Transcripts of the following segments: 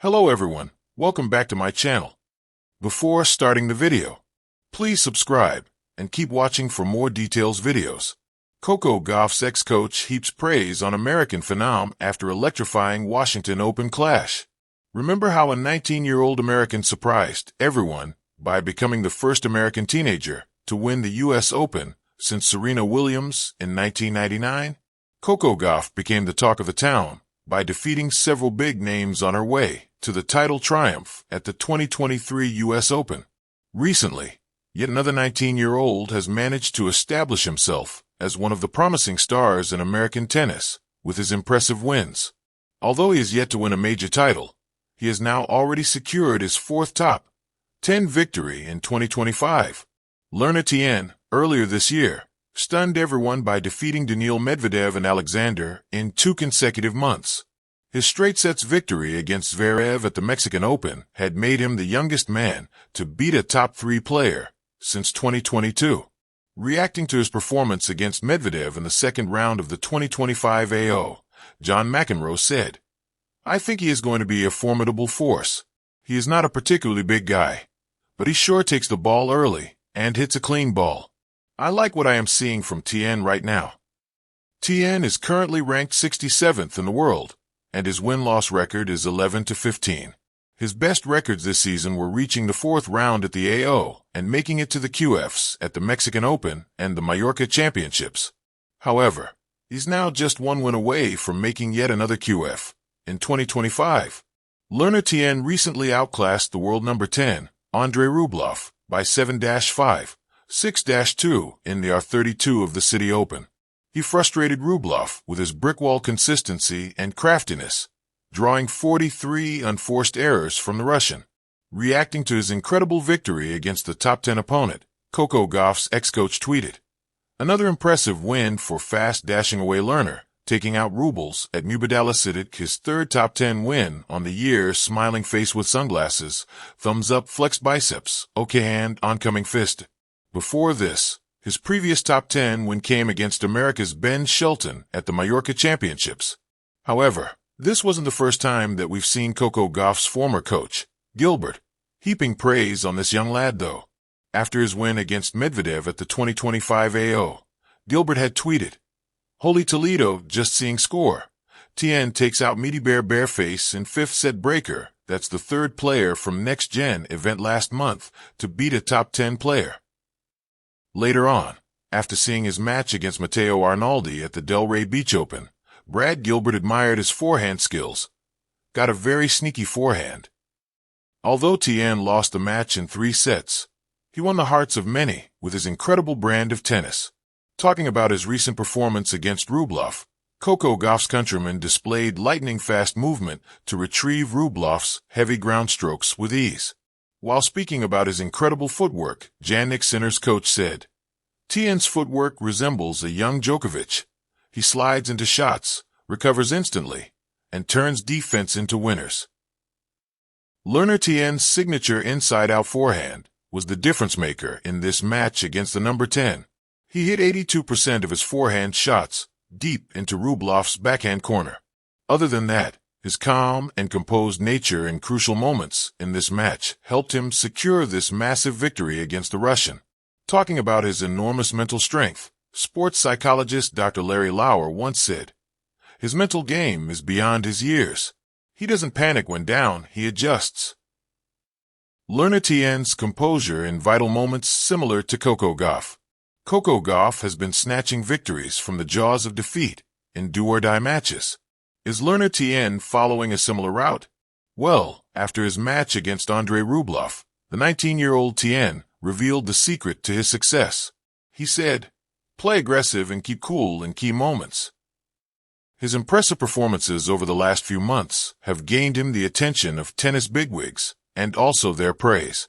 Hello everyone, welcome back to my channel. Before starting the video, please subscribe and keep watching for more details videos. Coco Gauff's ex-coach heaps praise on American Phenom after electrifying Washington Open clash. Remember how a 19-year-old American surprised everyone by becoming the first American teenager to win the U.S. Open since Serena Williams in 1999? Coco Gauff became the talk of the town by defeating several big names on her way to the title triumph at the 2023 U.S. Open. Recently, yet another 19-year-old has managed to establish himself as one of the promising stars in American tennis with his impressive wins. Although he is yet to win a major title, he has now already secured his fourth top 10 victory in 2025. Learner Tien, earlier this year, stunned everyone by defeating Daniil Medvedev and Alexander in 2 consecutive months. His straight sets victory against Zverev at the Mexican Open had made him the youngest man to beat a top 3 player since 2022. Reacting to his performance against Medvedev in the second round of the 2025 AO, John McEnroe said, "I think he is going to be a formidable force. He is not a particularly big guy, but he sure takes the ball early and hits a clean ball. I like what I am seeing from Tien right now." Tien is currently ranked 67th in the world, and his win-loss record is 11-15. His best records this season were reaching the 4th round at the AO and making it to the QFs at the Mexican Open and the Mallorca Championships. However, he's now just one win away from making yet another QF in 2025. Learner Tien recently outclassed the world number 10, Andrei Rublev, by 7-5, 6-2 in the R32 of the City Open. He frustrated Rublev with his brick-wall consistency and craftiness, drawing 43 unforced errors from the Russian. Reacting to his incredible victory against the top 10 opponent, Coco Gauff's ex-coach tweeted, "Another impressive win for fast-dashing-away learner, taking out Rubles at Mubadala Sidic, his third top 10 win on the year, smiling face with sunglasses, thumbs up, flexed biceps, okay hand, oncoming fist." Before this, his previous top 10 win came against America's Ben Shelton at the Mallorca Championships. However, this wasn't the first time that we've seen Coco Gauff's former coach, Gilbert, heaping praise on this young lad though. After his win against Medvedev at the 2025 AO, Gilbert had tweeted, "Holy Toledo, just seeing score. Tien takes out Meaty Bear Bareface in 5th set breaker. That's the 3rd player from Next Gen event last month to beat a top 10 player." Later on, after seeing his match against Matteo Arnaldi at the Delray Beach Open, Brad Gilbert admired his forehand skills. "Got a very sneaky forehand." Although Tien lost the match in 3 sets, he won the hearts of many with his incredible brand of tennis. Talking about his recent performance against Rublev, Coco Gauff's countryman displayed lightning-fast movement to retrieve Rublev's heavy ground strokes with ease. While speaking about his incredible footwork, Jannik Sinner's coach said, "Tien's footwork resembles a young Djokovic. He slides into shots, recovers instantly, and turns defense into winners." Learner Tien's signature inside-out forehand was the difference-maker in this match against the number 10. He hit 82% of his forehand shots deep into Rublev's backhand corner. Other than that, his calm and composed nature in crucial moments in this match helped him secure this massive victory against the Russian. Talking about his enormous mental strength, sports psychologist Dr. Larry Lauer once said, "His mental game is beyond his years. He doesn't panic when down, he adjusts." Learner Tien's composure in vital moments similar to Coco Gauff. Coco Gauff has been snatching victories from the jaws of defeat in do-or-die matches. Is Learner Tien following a similar route? Well, after his match against Andrei Rublev, the 19-year-old Tien revealed the secret to his success. He said, "Play aggressive and keep cool in key moments." His impressive performances over the last few months have gained him the attention of tennis bigwigs and also their praise.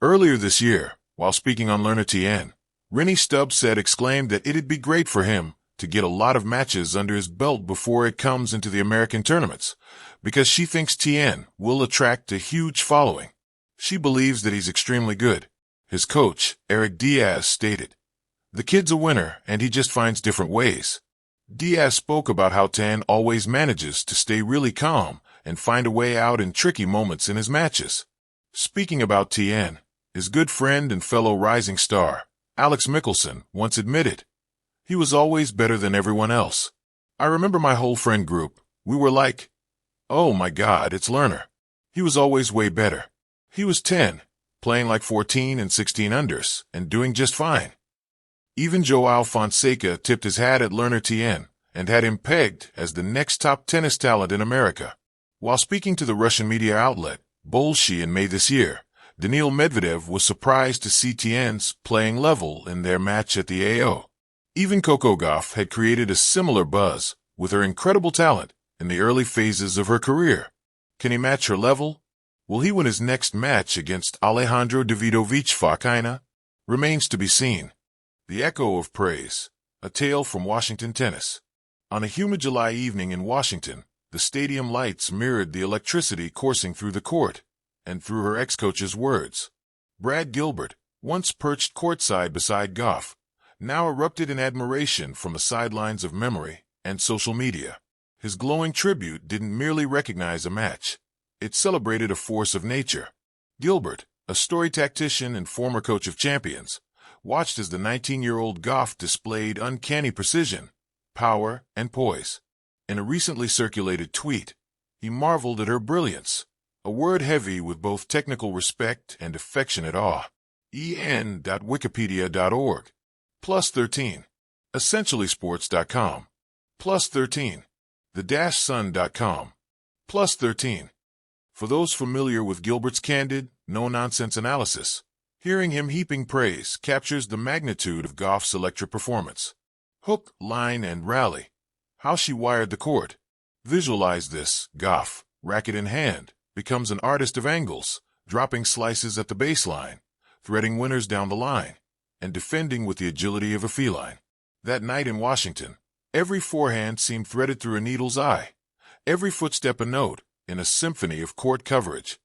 Earlier this year, while speaking on Learner Tien, Rennie Stubbs said exclaimed that it'd be great for him to get a lot of matches under his belt before it comes into the American tournaments, because she thinks Tien will attract a huge following. She believes that he's extremely good. His coach, Eric Diaz, stated, "The kid's a winner and he just finds different ways." Diaz spoke about how Tien always manages to stay really calm and find a way out in tricky moments in his matches. Speaking about Tien, his good friend and fellow rising star, Alex Mickelson, once admitted, "He was always better than everyone else. I remember my whole friend group, we were like, oh my God, it's Lerner. He was always way better. He was 10, playing like 14 and 16 unders, and doing just fine." Even Joao Fonseca tipped his hat at Lerner Tien and had him pegged as the next top tennis talent in America. While speaking to the Russian media outlet, Bolshoi in May this year, Daniil Medvedev was surprised to see Tien's playing level in their match at the AO. Even Coco Gauff had created a similar buzz with her incredible talent in the early phases of her career. Can he match her level? Will he win his next match against Alejandro Davidovich Fokina? Remains to be seen. The echo of praise, a tale from Washington tennis. On a humid July evening in Washington, the stadium lights mirrored the electricity coursing through the court, and through her ex-coach's words. Brad Gilbert, once perched courtside beside Gauff, now erupted in admiration from the sidelines of memory and social media. His glowing tribute didn't merely recognize a match. It celebrated a force of nature. Gilbert, a story tactician and former coach of champions, watched as the 19-year-old Gauff displayed uncanny precision, power, and poise. In a recently circulated tweet, he marveled at her brilliance, a word heavy with both technical respect and affectionate awe. en.wikipedia.org. +13. Essentiallysports.com. +13. The-sun.com. +13. For those familiar with Gilbert's candid, no-nonsense analysis, hearing him heaping praise captures the magnitude of Gauff's electric performance. Hook, line, and rally. How she wired the court. Visualize this. Gauff, racket in hand, becomes an artist of angles, dropping slices at the baseline, threading winners down the line, and defending with the agility of a feline. That night in Washington, every forehand seemed threaded through a needle's eye, every footstep a note in a symphony of court coverage.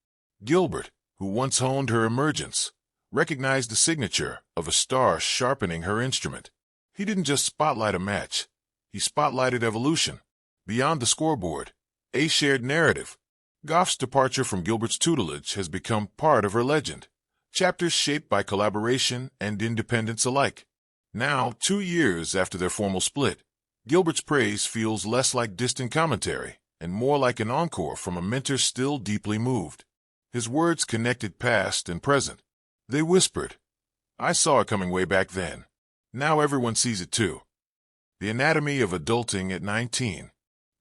Gilbert, who once honed her emergence, recognized the signature of a star sharpening her instrument. He didn't just spotlight a match. He spotlighted evolution. Beyond the scoreboard, a shared narrative. Gauff's departure from Gilbert's tutelage has become part of her legend. Chapters shaped by collaboration and independence alike. Now, 2 years after their formal split, Gilbert's praise feels less like distant commentary and more like an encore from a mentor still deeply moved. His words connected past and present. They whispered, "I saw it coming way back then. Now everyone sees it too." The anatomy of adulting at 19.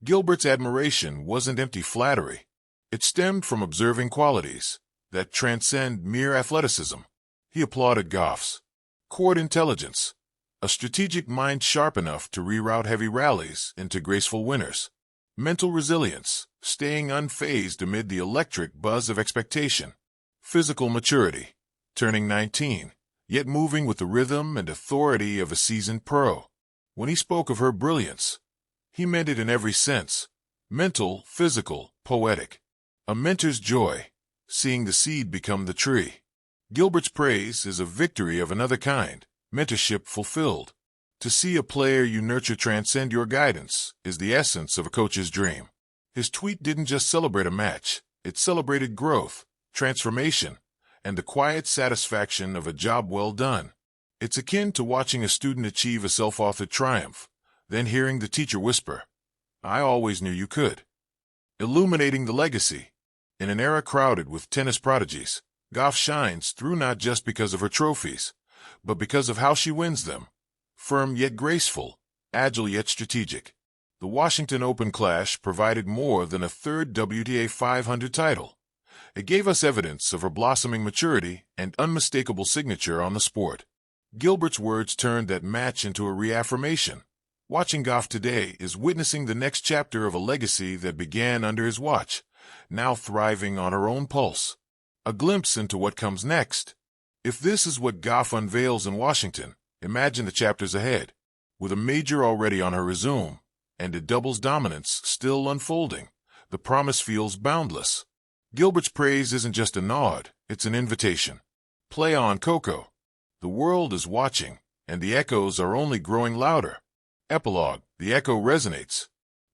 Gilbert's admiration wasn't empty flattery. It stemmed from observing qualities that transcend mere athleticism. He applauded Gauff's court intelligence, a strategic mind sharp enough to reroute heavy rallies into graceful winners. Mental resilience, staying unfazed amid the electric buzz of expectation. Physical maturity, turning 19, yet moving with the rhythm and authority of a seasoned pro. When he spoke of her brilliance, he meant it in every sense. Mental, physical, poetic. A mentor's joy, seeing the seed become the tree. Gilbert's praise is a victory of another kind, mentorship fulfilled. To see a player you nurture transcend your guidance is the essence of a coach's dream. His tweet didn't just celebrate a match, it celebrated growth, transformation, and the quiet satisfaction of a job well done. It's akin to watching a student achieve a self-authored triumph, then hearing the teacher whisper, "I always knew you could." Illuminating the legacy. In an era crowded with tennis prodigies, Gauff shines through not just because of her trophies, but because of how she wins them. Firm yet graceful, agile yet strategic. The Washington Open Clash provided more than a third WTA 500 title. It gave us evidence of her blossoming maturity and unmistakable signature on the sport. Gilbert's words turned that match into a reaffirmation. Watching Gauff today is witnessing the next chapter of a legacy that began under his watch, now thriving on her own pulse. A glimpse into what comes next. If this is what Gauff unveils in Washington, imagine the chapters ahead, with a major already on her resume, and a doubles dominance still unfolding. The promise feels boundless. Gilbert's praise isn't just a nod, it's an invitation. Play on, Coco. The world is watching, and the echoes are only growing louder. Epilogue, the echo resonates.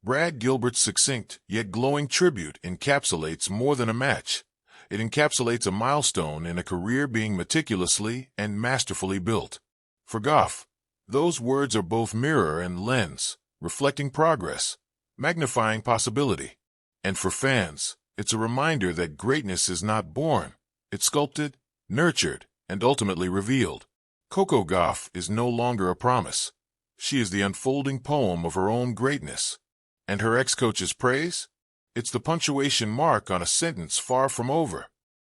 Brad Gilbert's succinct yet glowing tribute encapsulates more than a match. It encapsulates a milestone in a career being meticulously and masterfully built. For Gauff, those words are both mirror and lens, reflecting progress, magnifying possibility. And for fans, it's a reminder that greatness is not born, it's sculpted, nurtured, and ultimately revealed. Coco Gauff is no longer a promise. She is the unfolding poem of her own greatness. And her ex-coach's praise? It's the punctuation mark on a sentence far from over.